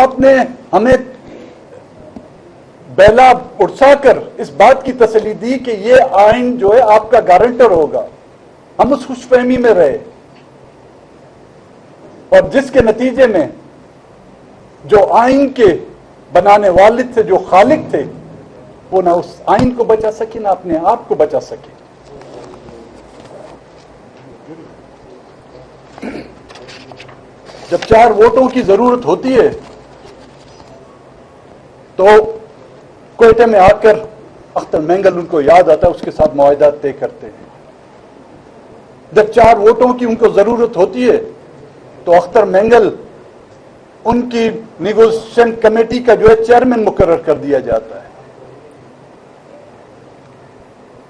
آپ نے ہمیں بیلا اڑسا کر اس بات کی تسلی دی کہ یہ آئین جو ہے آپ کا گارنٹر ہوگا. ہم اس خوش فہمی میں رہے اور جس کے نتیجے میں جو آئین کے بنانے والد تھے, جو خالق تھے, وہ نہ اس آئین کو بچا سکے نہ اپنے آپ کو بچا سکے. جب 4 ووٹوں کی ضرورت ہوتی ہے تو کوئٹہ میں آ کر اختر مینگل ان کو یاد آتا ہے, اس کے ساتھ معاہدات طے کرتے ہیں. جب 4 ووٹوں کی ان کو ضرورت ہوتی ہے تو اختر مینگل ان کی نیگوشیشن کمیٹی کا جو ہے چیئرمین مقرر کر دیا جاتا ہے.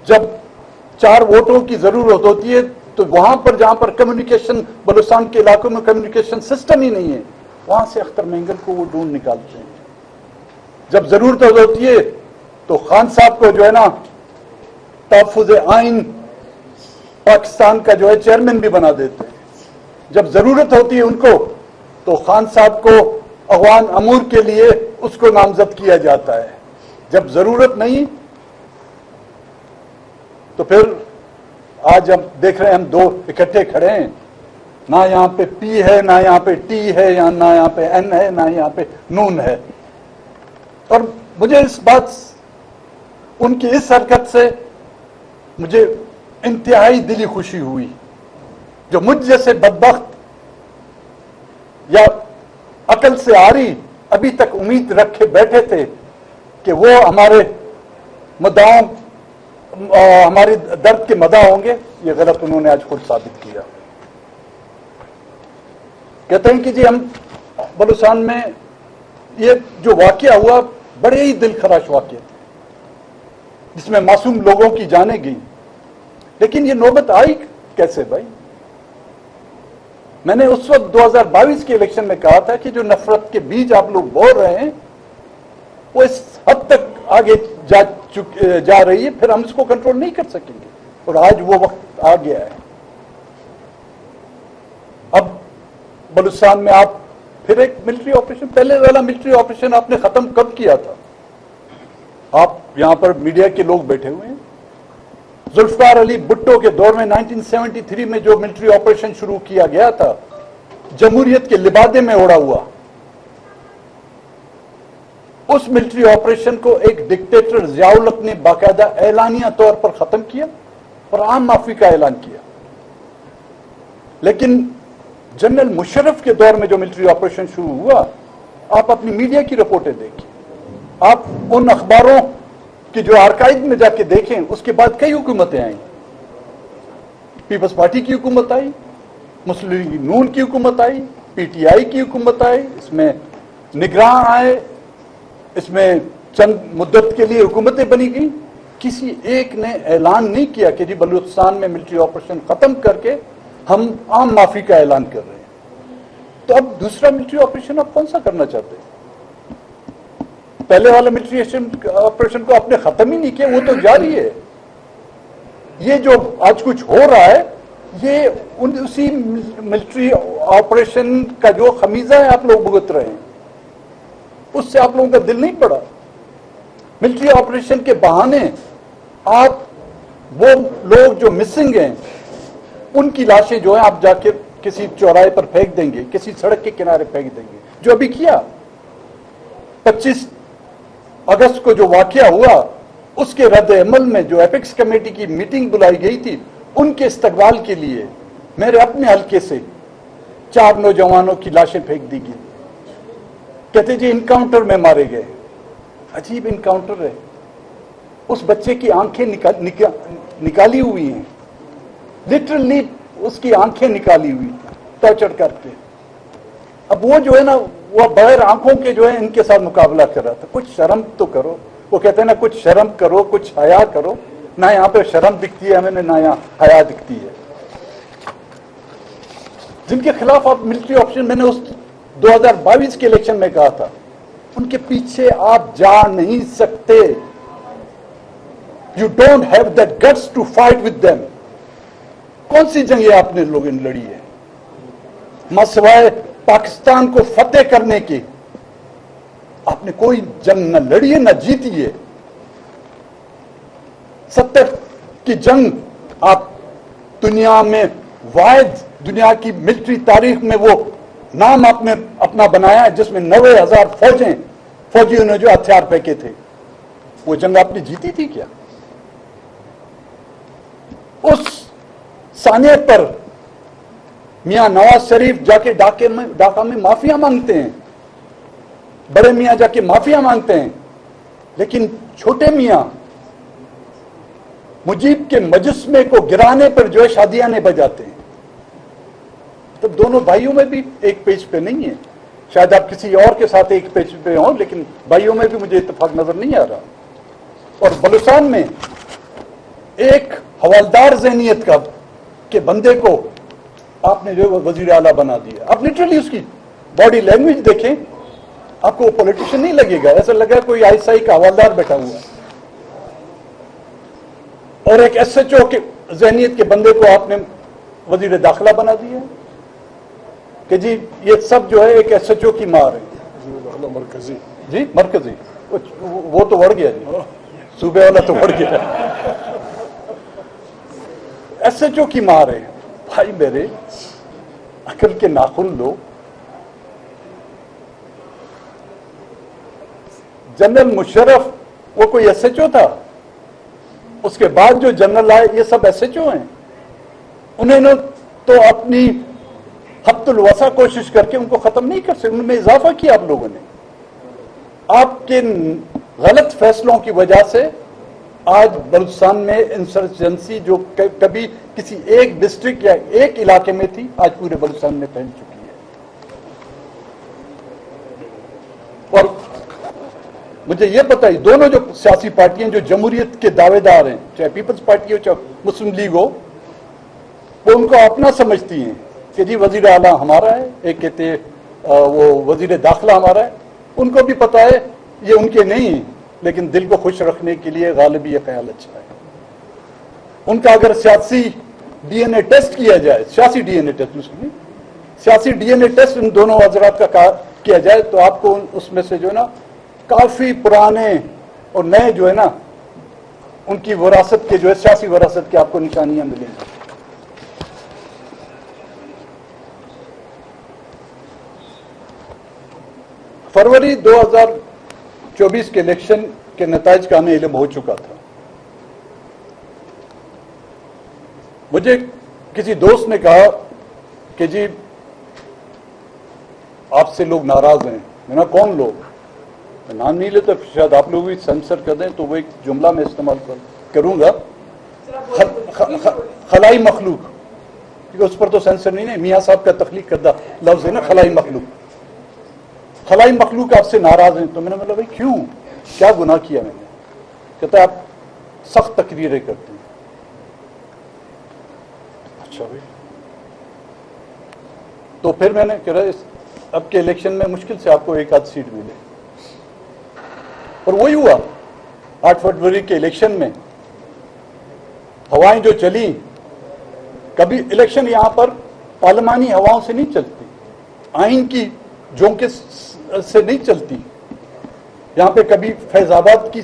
جب 4 ووٹوں کی ضرورت ہوتی ہے تو وہاں پر جہاں پر کمیونیکیشن, بلوچستان کے علاقوں میں کمیونیکیشن سسٹم ہی نہیں ہے, وہاں سے اختر مینگل کو وہ ڈھونڈ نکالتے ہیں. جب ضرورت ہوتی ہے تو خان صاحب کو جو ہے نا تحفظ آئین پاکستان کا جو ہے چیئرمین بھی بنا دیتے ہیں. جب ضرورت ہوتی ہے ان کو تو خان صاحب کو اغوان امور کے لیے اس کو نامزد کیا جاتا ہے. جب ضرورت نہیں تو پھر آج ہم دیکھ رہے ہیں ہم 2 اکٹھے کھڑے ہیں, نہ یہاں پہ پی ہے, نہ یہاں پہ ٹی ہے, نہ یہاں پہ این ہے, نہ یہاں پہ نون ہے. اور مجھے اس بات, ان کی اس حرکت سے مجھے انتہائی دلی خوشی ہوئی. جو مجھ جیسے بدبخت یا عقل سے آری ابھی تک امید رکھے بیٹھے تھے کہ وہ ہمارے مداحوں, ہمارے درد کے مداح ہوں گے, یہ غلط انہوں نے آج خود ثابت کیا. کہتے ہیں کہ جی ہم بلوچستان میں یہ جو واقعہ ہوا بڑے ہی دل خراش واقعہ تھے جس میں معصوم لوگوں کی جانیں گئیں, لیکن یہ نوبت آئی کیسے بھائی؟ میں نے اس وقت 2022 کے الیکشن میں کہا تھا کہ جو نفرت کے بیج آپ لوگ بول رہے ہیں وہ اس حد تک آگے جا رہی ہے, پھر ہم اس کو کنٹرول نہیں کر سکیں گے. اور آج وہ وقت آ گیا ہے. اب بلوچستان میں آپ پھر ایک ملٹری آپریشن, پہلے والا ملٹری آپریشن آپ نے ختم کب کیا تھا؟ آپ یہاں پر میڈیا کے لوگ بیٹھے ہوئے ہیں. ذوالفقار علی بھٹو کے دور میں 1973 میں جو ملٹری آپریشن شروع کیا گیا تھا, جمہوریت کے لبادے میں اڑا ہوا, اس ملٹری آپریشن کو ایک ڈکٹیٹر ضیاء الحق نے باقاعدہ اعلانیہ طور پر ختم کیا اور عام معافی کا اعلان کیا. لیکن جنرل مشرف کے دور میں جو ملٹری آپریشن شروع ہوا, آپ اپنی میڈیا کی رپورٹیں دیکھیں, آپ ان اخباروں کہ جو آرکائیو میں جا کے دیکھیں, اس کے بعد کئی حکومتیں آئیں. پیپلز پارٹی کی حکومت آئی, مسلم لیگ نون کی حکومت آئی, پی ٹی آئی کی حکومت آئی, اس میں نگراں آئے, اس میں چند مدت کے لیے حکومتیں بنی گئیں. کسی ایک نے اعلان نہیں کیا کہ جی بلوچستان میں ملٹری آپریشن ختم کر کے ہم عام معافی کا اعلان کر رہے ہیں. تو اب دوسرا ملٹری آپریشن آپ کون سا کرنا چاہتے ہیں؟ پہلے والا ملٹری آپریشن کو آپ نے ختم ہی نہیں کیا, وہ تو جاری ہے. یہ جو آج کچھ ہو رہا ہے یہ اسی ملٹری آپریشن کا جو خمیزہ ہے آپ لوگ بھگت رہے ہیں, اس سے آپ لوگوں کا دل نہیں پڑا. ملٹری آپریشن کے بہانے آپ وہ لوگ جو مسنگ ہیں ان کی لاشیں جو ہیں آپ جا کے کسی چوراہے پر پھینک دیں گے, کسی سڑک کے کنارے پھینک دیں گے, جو ابھی کیا. 25 اگست کو جو واقعہ ہوا اس کے رد عمل میں جو ایپکس کمیٹی کی میٹنگ بلائی گئی تھی, ان کے استقبال کے لیے میرے اپنے حلقے سے 4 نوجوانوں کی لاشیں پھینک دی گئی. کہتے جی انکاؤنٹر میں مارے گئے. عجیب انکاؤنٹر ہے. اس بچے کی آنکھیں نکالی ہوئی ہیں, لٹرلی اس کی آنکھیں نکالی ہوئی ٹارچر کر کے. اب وہ جو ہے نا وہ بغیر آنکھوں کے جو ہے ان کے ساتھ مقابلہ کر رہا تھا. کچھ شرم تو کرو. وہ کہتے ہیں نا کچھ شرم کرو, کچھ حیا کرو. نہ یہاں پہ شرم دکھتی ہے ہمیں, نہ یہاں حیا دکھتی ہے. جن کے خلاف آپ ملٹری آپریشن, میں نے اس 2022 کے الیکشن میں کہا تھا, ان کے پیچھے آپ جا نہیں سکتے. You don't have that guts to fight with them. کون سی جنگیں آپ نے لوگوں نے لڑی ہے؟ سوائے پاکستان کو فتح کرنے کی آپ نے کوئی جنگ نہ لڑی ہے نہ جیتی ہے. 70 کی جنگ آپ دنیا میں واحد دنیا کی ملٹری تاریخ میں وہ نام آپ نے اپنا بنایا ہے جس میں 90,000 فوجیوں نے جو ہتھیار پھینکے تھے. وہ جنگ آپ نے جیتی تھی کیا؟ اس ثانیت پر میاں نواز شریف جا کے ڈھاکہ میں معافیا مانگتے ہیں, بڑے میاں جا کے معافیا مانگتے ہیں, لیکن چھوٹے میاں مجیب کے مجسمے کو گرانے پر جو ہے شادیانے بجاتے ہیں. تب دونوں بھائیوں میں بھی ایک پیج پہ نہیں ہے. شاید آپ کسی اور کے ساتھ ایک پیج پہ ہوں, لیکن بھائیوں میں بھی مجھے اتفاق نظر نہیں آ رہا. اور بلوچستان میں ایک حوالدار ذہنیت کا کہ بندے کو آپ نے جو وزیر اعلیٰ بنا دیا. آپ لٹرلی اس کی باڈی لینگویج دیکھیں, آپ کو پولیٹیشین نہیں لگے گا, ایسا لگا کوئی آئی ایس آئی کا حوالدار بیٹھا ہوا ہے. اور ایک ایس ایچ او کے ذہنیت کے بندے کو آپ نے وزیر داخلہ بنا دیا کہ جی یہ سب جو ہے ایک ایس ایچ او کی مار ہے. مرکزی جی مرکزی وہ تو بڑھ گیا جی, صوبے والا تو بڑھ گیا. ایس ایچ او کی مار ہے. بھائی میرے عقل کے ناخن لو. جنرل مشرف وہ کوئی ایس ایچ او تھا؟ اس کے بعد جو جنرل آئے یہ سب ایس ایچ او ہیں. انہوں نے تو اپنی حد الوسع کوشش کر کے ان کو ختم نہیں کر سکے, ان میں اضافہ کیا آپ لوگوں نے. آپ کے غلط فیصلوں کی وجہ سے آج بلوچستان میں انسرجنسی جو کبھی کسی ایک ڈسٹرکٹ یا ایک علاقے میں تھی آج پورے بلوچستان میں پھیل چکی ہے. اور مجھے یہ پتا ہے دونوں جو سیاسی پارٹیاں جو جمہوریت کے دعوے دار ہیں, چاہے پیپلز پارٹی ہو چاہے مسلم لیگ ہو, وہ ان کو اپنا سمجھتی ہیں کہ جی وزیر اعلیٰ ہمارا ہے, ایک کہتے ہیں وہ وزیر داخلہ ہمارا ہے. ان کو بھی پتا ہے یہ ان کے نہیں, لیکن دل کو خوش رکھنے کے لیے غالب یہ خیال اچھا ہے. ان کا اگر سیاسی ڈی این اے ٹیسٹ کیا جائے, سیاسی ڈی این اے ٹیسٹ, سیاسی ڈی این اے ٹیسٹ ان دونوں حضرات کا کیا جائے تو آپ کو اس میں سے جو ہے نا کافی پرانے اور نئے جو ہے نا ان کی وراثت کے جو ہے سیاسی وراثت کے آپ کو نشانیاں ملیں گی. فروری 2024 کے الیکشن کے نتائج کا ہمیں علم ہو چکا تھا. مجھے کسی دوست نے کہا کہ جی آپ سے لوگ ناراض ہیں. میں نے کون لوگ؟ میں نام نہیں لیتا, شاید آپ لوگ بھی سینسر کر دیں تو وہ ایک جملہ میں استعمال کروں گا, خلائی مخلوق, کیونکہ اس پر تو سینسر نہیں ہے, میاں صاحب کا تخلیق کردہ لفظ ہے نا خلائی مخلوق. خلائی مخلوق آپ سے ناراض ہیں. تو میں نے بولا بھائی کیوں, کیا گناہ کیا میں نے؟ کہتا ہے آپ سخت تقریریں کرتے ہیں. اچھا بھائی, تو پھر میں نے کہا اب کے الیکشن میں مشکل سے آپ کو ایک آدھ سیٹ ملے. اور وہی ہوا. 8 فروری کے الیکشن میں ہوائیں جو چلی, کبھی الیکشن یہاں پر پارلیمانی ہواؤں سے نہیں چلتی, آئین کی جھونکے سے نہیں چلتی. یہاں پہ کبھی فیض آباد کی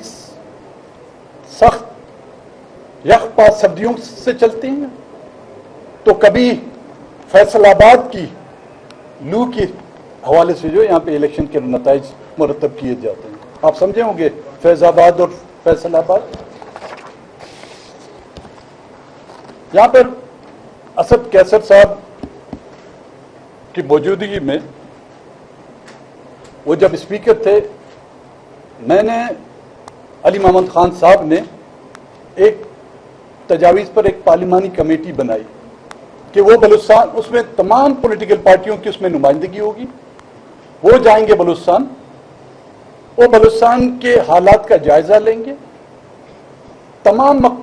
سخت یخ سردیوں سے چلتی ہیں, تو کبھی فیصل آباد کی لو کے حوالے سے جو یہاں پہ الیکشن کے نتائج مرتب کیے جاتے ہیں. آپ سمجھے ہوں گے فیض آباد اور فیصل آباد. یہاں پر اسد کیسر صاحب کی موجودگی میں وہ جب اسپیکر تھے, میں نے علی محمد خان صاحب نے ایک تجاویز پر ایک پارلیمانی کمیٹی بنائی کہ وہ بلوچستان, اس میں تمام پولیٹیکل پارٹیوں کی اس میں نمائندگی ہوگی. وہ جائیں گے بلوچستان, وہ بلوچستان کے حالات کا جائزہ لیں گے, تمام